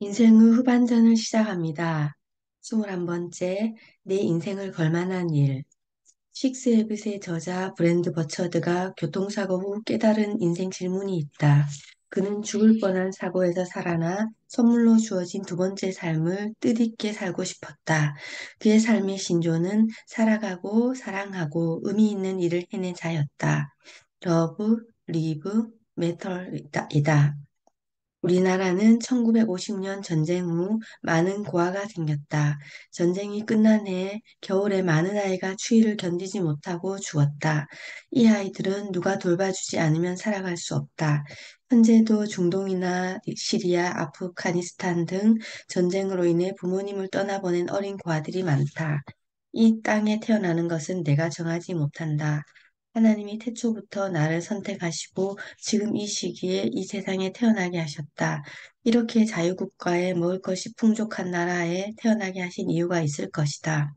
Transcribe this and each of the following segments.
인생의 후반전을 시작합니다. 21번째, 내 인생을 걸만한 일. 식스 헤빗의 저자 브랜드 버처드가 교통사고 후 깨달은 인생 질문이 있다. 그는 죽을 뻔한 사고에서 살아나 선물로 주어진 두 번째 삶을 뜻있게 살고 싶었다. 그의 삶의 신조는 살아가고 사랑하고 의미 있는 일을 해낸 자였다. 러브, 리브, 메털이다. 우리나라는 1950년 전쟁 후 많은 고아가 생겼다. 전쟁이 끝난 해에 겨울에 많은 아이가 추위를 견디지 못하고 죽었다. 이 아이들은 누가 돌봐주지 않으면 살아갈 수 없다. 현재도 중동이나 시리아, 아프가니스탄 등 전쟁으로 인해 부모님을 떠나보낸 어린 고아들이 많다. 이 땅에 태어나는 것은 내가 정하지 못한다. 하나님이 태초부터 나를 선택하시고 지금 이 시기에 이 세상에 태어나게 하셨다. 이렇게 자유국가에 먹을 것이 풍족한 나라에 태어나게 하신 이유가 있을 것이다.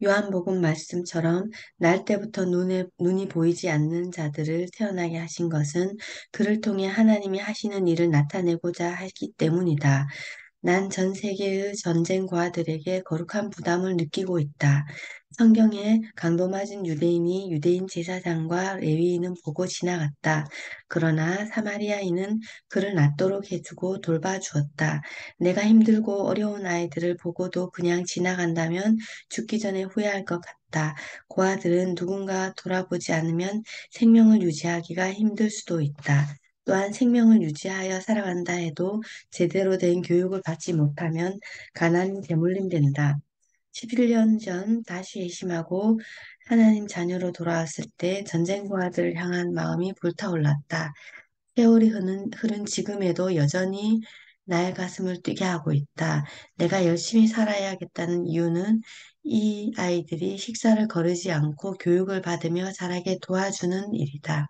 요한복음 말씀처럼 날 때부터 눈이 보이지 않는 자들을 태어나게 하신 것은 그를 통해 하나님이 하시는 일을 나타내고자 하기 때문이다. 난 전 세계의 전쟁과들에게 거룩한 부담을 느끼고 있다. 성경에 강도 맞은 유대인이 유대인 제사장과 레위인은 보고 지나갔다. 그러나 사마리아인은 그를 낫도록 해주고 돌봐주었다. 내가 힘들고 어려운 아이들을 보고도 그냥 지나간다면 죽기 전에 후회할 것 같다. 고아들은 누군가 돌아보지 않으면 생명을 유지하기가 힘들 수도 있다. 또한 생명을 유지하여 살아간다 해도 제대로 된 교육을 받지 못하면 가난이 대물림된다. 11년 전 다시 회심하고 하나님 자녀로 돌아왔을 때 전쟁고아들을 향한 마음이 불타올랐다. 세월이 흐른 지금에도 여전히 나의 가슴을 뛰게 하고 있다. 내가 열심히 살아야겠다는 이유는 이 아이들이 식사를 거르지 않고 교육을 받으며 자라게 도와주는 일이다.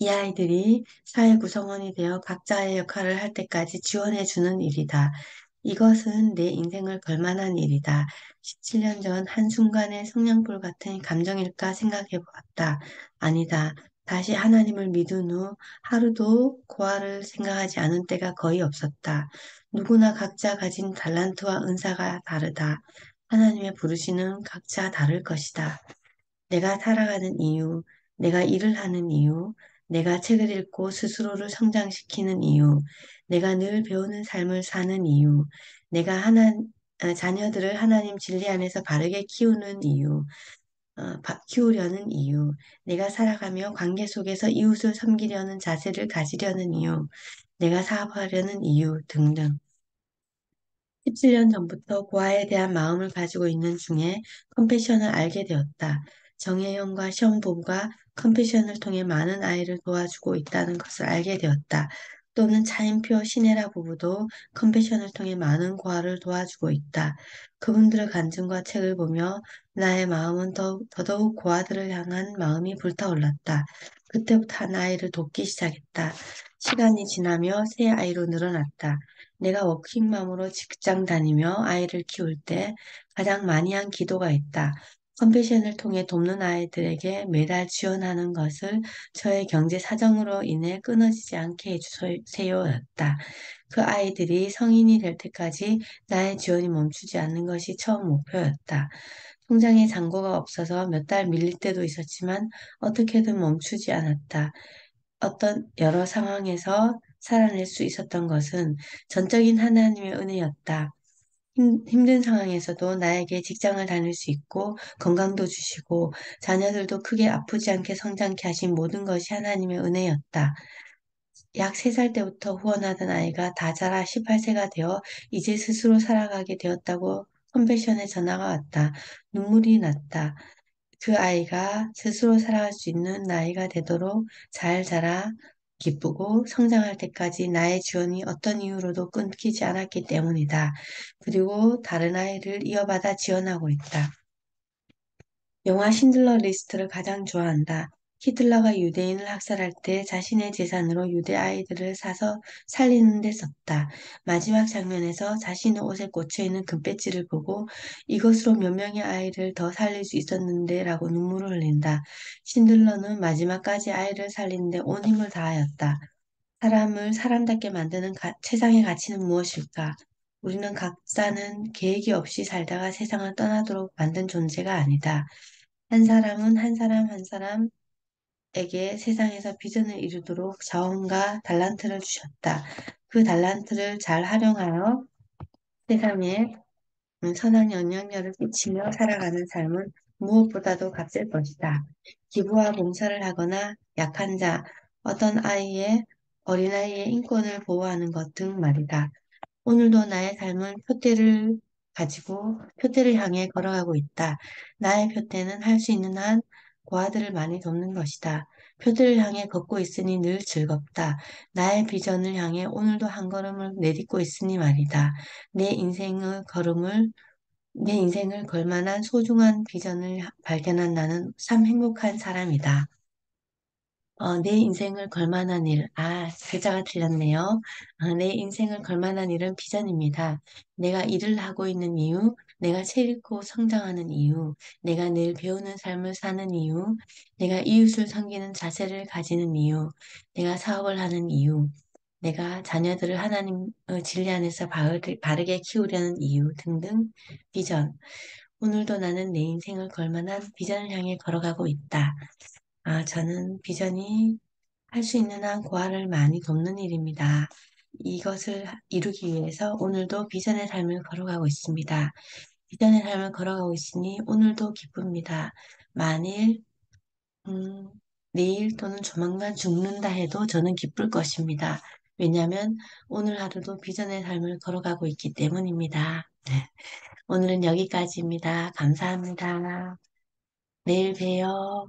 이 아이들이 사회 구성원이 되어 각자의 역할을 할 때까지 지원해주는 일이다. 이것은 내 인생을 걸만한 일이다. 17년 전 한순간의 성냥불 같은 감정일까 생각해 보았다. 아니다. 다시 하나님을 믿은 후 하루도 고아를 생각하지 않은 때가 거의 없었다. 누구나 각자 가진 달란트와 은사가 다르다. 하나님의 부르시는 각자 다를 것이다. 내가 살아가는 이유, 내가 일을 하는 이유, 내가 책을 읽고 스스로를 성장시키는 이유, 내가 늘 배우는 삶을 사는 이유, 내가 자녀들을 하나님 진리 안에서 바르게 키우는 이유, 키우려는 이유, 내가 살아가며 관계 속에서 이웃을 섬기려는 자세를 가지려는 이유, 내가 사업하려는 이유 등등. 17년 전부터 고아에 대한 마음을 가지고 있는 중에 컴패션을 알게 되었다. 정혜영과 시험 부부가 컴패션을 통해 많은 아이를 도와주고 있다는 것을 알게 되었다. 또는 차인표 신혜라 부부도 컴패션을 통해 많은 고아를 도와주고 있다. 그분들의 간증과 책을 보며 나의 마음은 더더욱 고아들을 향한 마음이 불타올랐다. 그때부터 한 아이를 돕기 시작했다. 시간이 지나며 새 아이로 늘어났다. 내가 워킹맘으로 직장 다니며 아이를 키울 때 가장 많이 한 기도가 있다. 컴패션을 통해 돕는 아이들에게 매달 지원하는 것을 저의 경제 사정으로 인해 끊어지지 않게 해주세요였다. 그 아이들이 성인이 될 때까지 나의 지원이 멈추지 않는 것이 처음 목표였다. 통장에 잔고가 없어서 몇 달 밀릴 때도 있었지만 어떻게든 멈추지 않았다. 어떤 여러 상황에서 살아낼 수 있었던 것은 전적인 하나님의 은혜였다. 힘든 상황에서도 나에게 직장을 다닐 수 있고 건강도 주시고 자녀들도 크게 아프지 않게 성장케 하신 모든 것이 하나님의 은혜였다. 약 3살 때부터 후원하던 아이가 다 자라 18세가 되어 이제 스스로 살아가게 되었다고 컴패션에 전화가 왔다. 눈물이 났다. 그 아이가 스스로 살아갈 수 있는 나이가 되도록 잘 자라 기쁘고 성장할 때까지 나의 지원이 어떤 이유로도 끊기지 않았기 때문이다. 그리고 다른 아이를 이어받아 지원하고 있다. 영화 신들러 리스트를 가장 좋아한다. 히틀러가 유대인을 학살할 때 자신의 재산으로 유대 아이들을 사서 살리는 데 썼다. 마지막 장면에서 자신의 옷에 꽂혀있는 금배지를 보고 이것으로 몇 명의 아이를 더 살릴 수 있었는데 라고 눈물을 흘린다. 신들러는 마지막까지 아이를 살리는데 온 힘을 다하였다. 사람을 사람답게 만드는 세상의 가치는 무엇일까? 우리는 각자는 계획이 없이 살다가 세상을 떠나도록 만든 존재가 아니다. 한 사람은 한 사람 한 사람에게 세상에서 비전을 이루도록 자원과 달란트를 주셨다. 그 달란트를 잘 활용하여 세상에 선한 영향력을 끼치며 살아가는 삶은 무엇보다도 값질 것이다. 기부와 봉사를 하거나 약한 자, 어떤 어린아이의 인권을 보호하는 것 등 말이다. 오늘도 나의 삶은 표대를 가지고 표대를 향해 걸어가고 있다. 나의 표대는 할 수 있는 한 고아들을 많이 돕는 것이다. 표대를 향해 걷고 있으니 늘 즐겁다. 나의 비전을 향해 오늘도 한 걸음을 내딛고 있으니 말이다. 내 인생의 걸음을 내 인생을 걸만한 소중한 비전을 발견한 나는 참 행복한 사람이다. 내 인생을 걸만한 일. 글자가 틀렸네요. 내 인생을 걸만한 일은 비전입니다. 내가 일을 하고 있는 이유, 내가 책 읽고 성장하는 이유, 내가 늘 배우는 삶을 사는 이유, 내가 이웃을 섬기는 자세를 가지는 이유, 내가 사업을 하는 이유, 내가 자녀들을 하나님의 진리 안에서 바르게 키우려는 이유 등등 비전. 오늘도 나는 내 인생을 걸만한 비전을 향해 걸어가고 있다. 저는 비전이 할 수 있는 한 고아를 많이 돕는 일입니다. 이것을 이루기 위해서 오늘도 비전의 삶을 걸어가고 있습니다. 비전의 삶을 걸어가고 있으니 오늘도 기쁩니다. 만일 음, 내일 또는 조만간 죽는다 해도 저는 기쁠 것입니다. 왜냐하면 오늘 하루도 비전의 삶을 걸어가고 있기 때문입니다. 네, 오늘은 여기까지입니다. 감사합니다. 내일 봬요.